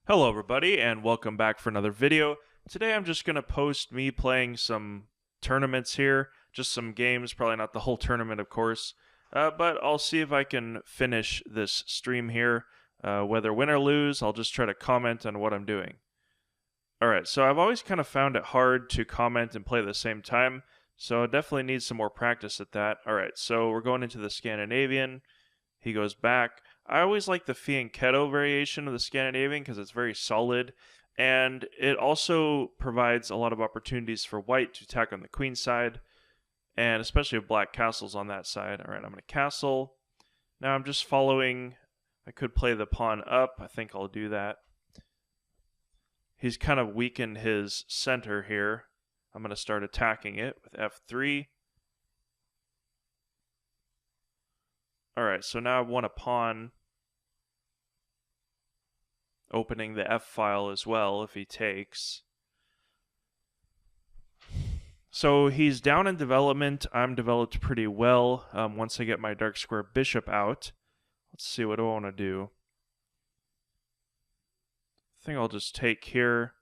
Hello everybody and welcome back for another video. Today I'm just going to post me playing some tournaments here, just some games, probably not the whole tournament of course, but I'll see if I can finish this stream here. Whether win or lose, I'll just try to comment on what I'm doing. Alright, so I've always kind of found it hard to comment and play at the same time, so I definitely need some more practice at that. Alright, so we're going into the Scandinavian. He goes back. I always like the fianchetto variation of the Scandinavian because it's very solid, and it also provides a lot of opportunities for white to attack on the queen side, and especially with black castles on that side. Alright, I'm going to castle. Now I'm just following. I could play the pawn up. I think I'll do that. He's kind of weakened his center here. I'm going to start attacking it with f3. Alright, so now I've won a pawn, opening the f file as well if he takes. So he's down in development. I'm developed pretty well once I get my dark square bishop out. Let's see, what do I want to do? I think I'll just take here.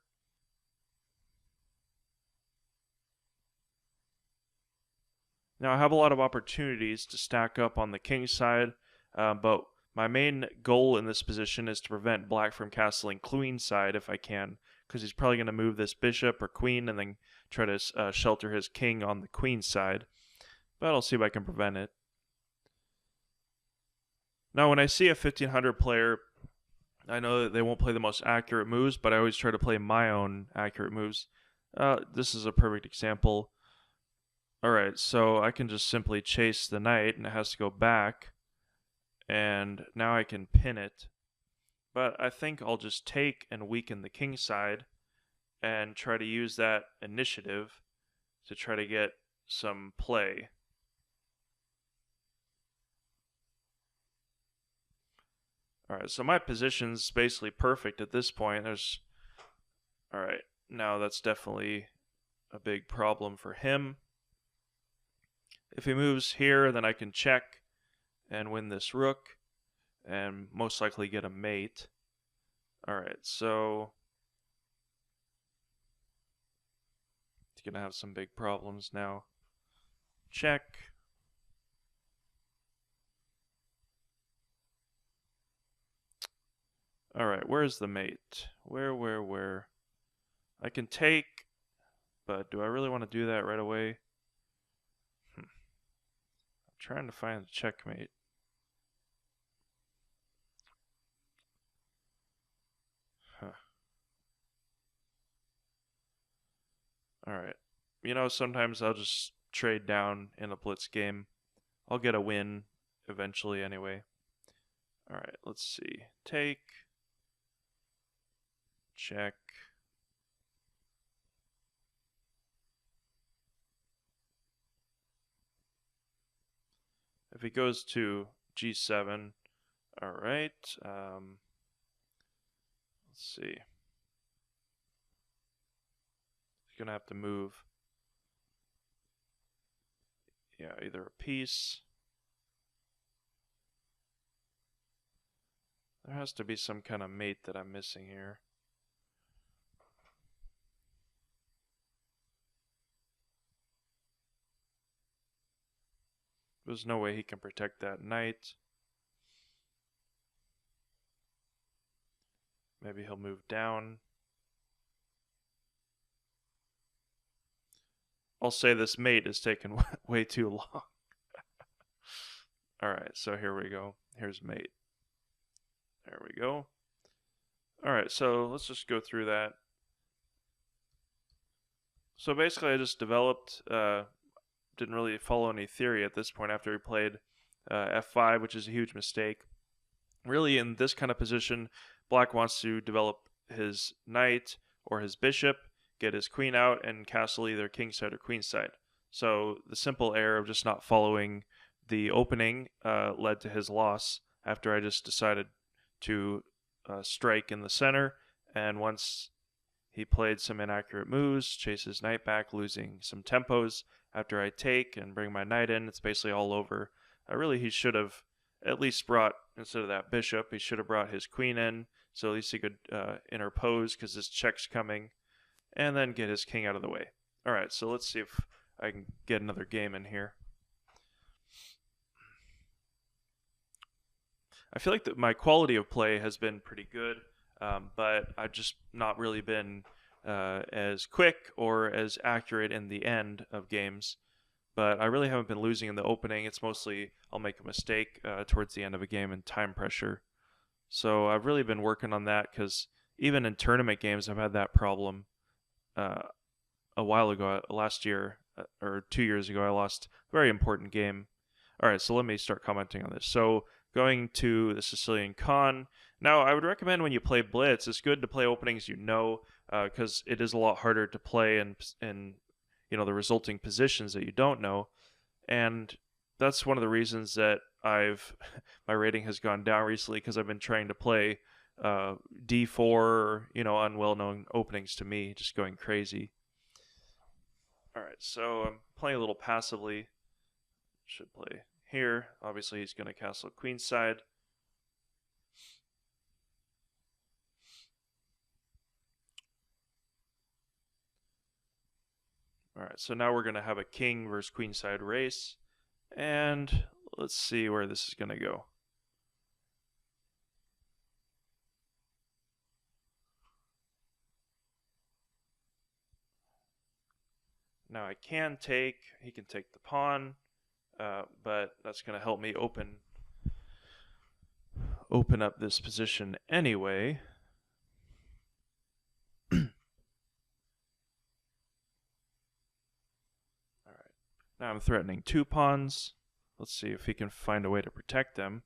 Now I have a lot of opportunities to stack up on the king side, but my main goal in this position is to prevent black from castling queen side if I can, because he's probably going to move this bishop or queen and then try to shelter his king on the queen side. But I'll see if I can prevent it. Now when I see a 1500 player, I know that they won't play the most accurate moves, but I always try to play my own accurate moves. This is a perfect example. Alright, so I can just simply chase the knight and it has to go back. And now I can pin it. But I think I'll just take and weaken the king side and try to use that initiative to try to get some play. Alright, so my position's basically perfect at this point. Alright, now that's definitely a big problem for him. If he moves here, then I can check and win this rook and most likely get a mate. Alright, so he's gonna have some big problems now. Check. Alright, where's the mate? Where? I can take, but do I really want to do that right away? I'm trying to find the checkmate. Alright. You know, sometimes I'll just trade down in a blitz game. I'll get a win eventually anyway. Alright, let's see. Take. Check. If he goes to g7, alright. Let's see. He's gonna have to move. Yeah, either a piece. There has to be some kind of mate that I'm missing here. There's no way he can protect that knight. Maybe he'll move down. I'll say this mate is taking way too long. Alright, so here we go. Here's mate. There we go. Alright, so let's just go through that. So basically I just developed, didn't really follow any theory at this point after he played f5, which is a huge mistake. Really, in this kind of position, black wants to develop his knight or his bishop, get his queen out, and castle either kingside or queenside. So the simple error of just not following the opening led to his loss after I just decided to strike in the center, and once he played some inaccurate moves, chase his knight back, losing some tempos. After I take and bring my knight in, it's basically all over. Really, he should have at least brought, instead of that bishop, he should have brought his queen in So at least he could interpose because his check's coming, and then get his king out of the way. All right, so let's see if I can get another game in here. I feel like my quality of play has been pretty good, but I've just not really been as quick or as accurate in the end of games. But I really haven't been losing in the opening. It's mostly I'll make a mistake towards the end of a game and time pressure. So I've really been working on that because even in tournament games, I've had that problem. A while ago, last year or 2 years ago, I lost a very important game. All right, so let me start commenting on this. So going to the Sicilian Khan. Now, I would recommend when you play Blitz, it's good to play openings you know, because it is a lot harder to play in the resulting positions that you don't know. And that's one of the reasons that my rating has gone down recently, because I've been trying to play D4 or, unwell-known openings to me, just going crazy. All right, so I'm playing a little passively. Should play here. Obviously, he's going to castle queenside. All right, so now we're going to have a king versus queenside race. And let's see where this is going to go. Now I can take, he can take the pawn, but that's going to help me open up this position anyway. All right, now I'm threatening 2 pawns. Let's see if he can find a way to protect them.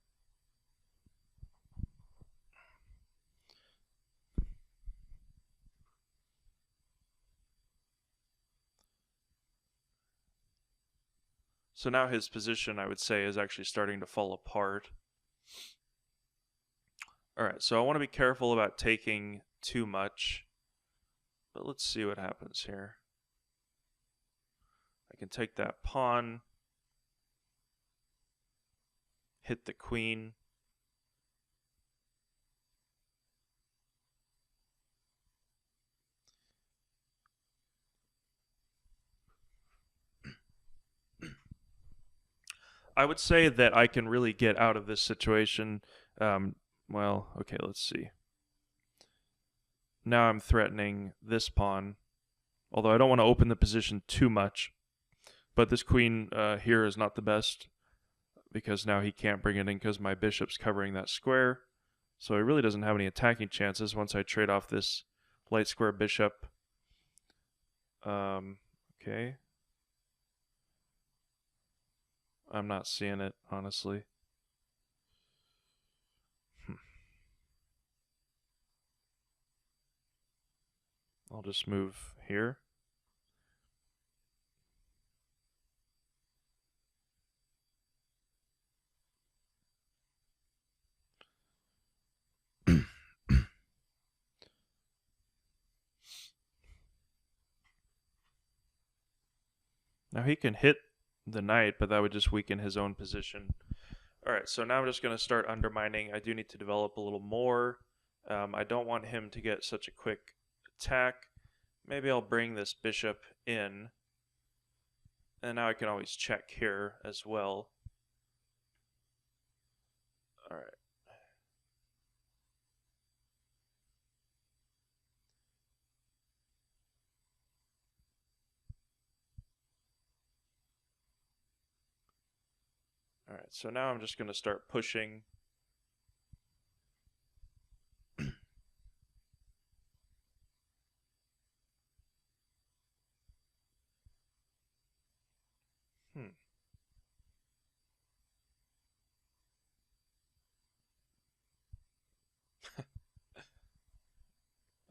So now his position, I would say, is actually starting to fall apart. All right, so I want to be careful about taking too much, but let's see what happens here. I can take that pawn, hit the queen. I would say that I can really get out of this situation. Well, okay, let's see. Now I'm threatening this pawn, although I don't want to open the position too much. But this queen here is not the best, because now he can't bring it in because my bishop's covering that square. So he really doesn't have any attacking chances once I trade off this light square bishop. Okay. I'm not seeing it, honestly. I'll just move here. Now he can hit the knight, but that would just weaken his own position. All right, so now I'm just going to start undermining. I do need to develop a little more. I don't want him to get such a quick attack. Maybe I'll bring this bishop in. And now I can always check here as well. All right. All right, so now I'm just going to start pushing.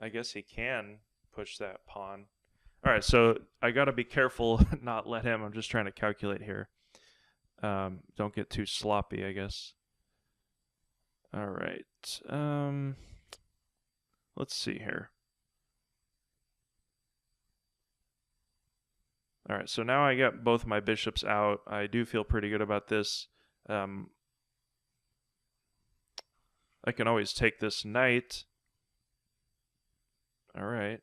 I guess he can push that pawn. All right, so I got to be careful not let him. I'm just trying to calculate here. Don't get too sloppy, I guess. All right. Let's see here. All right, so now I got both my bishops out. I do feel pretty good about this. I can always take this knight, All right.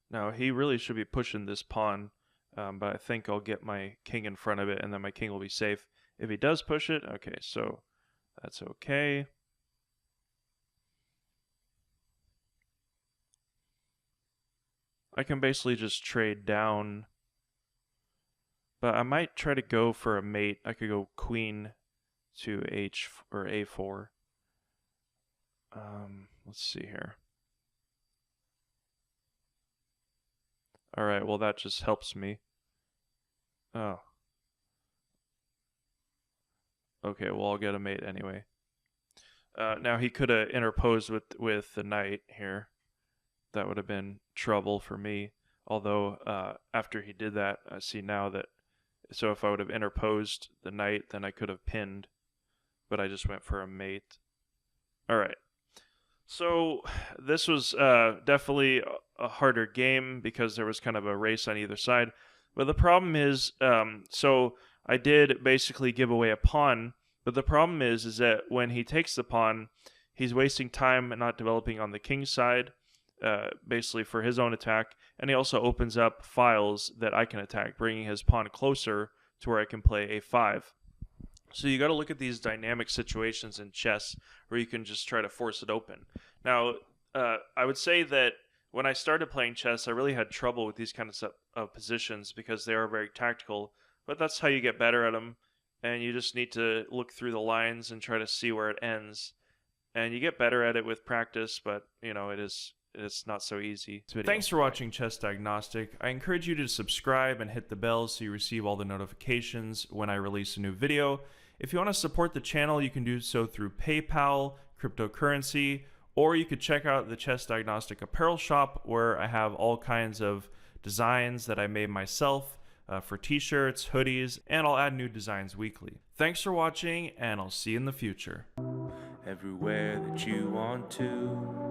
Now, he really should be pushing this pawn, but I think I'll get my king in front of it, and then my king will be safe. If he does push it, okay, so that's okay. I can basically just trade down, but I might try to go for a mate. I could go queen to h or a4. Let's see here. All right, well that just helps me. Oh. Okay, well I'll get a mate anyway. Now he could have interposed with the knight here. That would have been trouble for me. Although after he did that, I see now that, so if I would have interposed the knight, then I could have pinned, but I just went for a mate. All right. So this was definitely a harder game because there was kind of a race on either side. But the problem is, so I did basically give away a pawn. But the problem is that when he takes the pawn, he's wasting time and not developing on the king's side, basically for his own attack. And he also opens up files that I can attack, bringing his pawn closer to where I can play a5. So you got to look at these dynamic situations in chess where you can just try to force it open. Now, I would say that when I started playing chess, I really had trouble with these kinds of positions because they are very tactical, but that's how you get better at them. And you just need to look through the lines and try to see where it ends. And you get better at it with practice, but you know, it's not so easy. Thanks for watching Chess Diagnostic. I encourage you to subscribe and hit the bell so you receive all the notifications when I release a new video. If you want to support the channel, you can do so through PayPal, cryptocurrency, or you could check out the Chess Diagnostic apparel shop where I have all kinds of designs that I made myself for t-shirts, hoodies, and I'll add new designs weekly. Thanks for watching, and I'll see you in the future. Everywhere that you want to.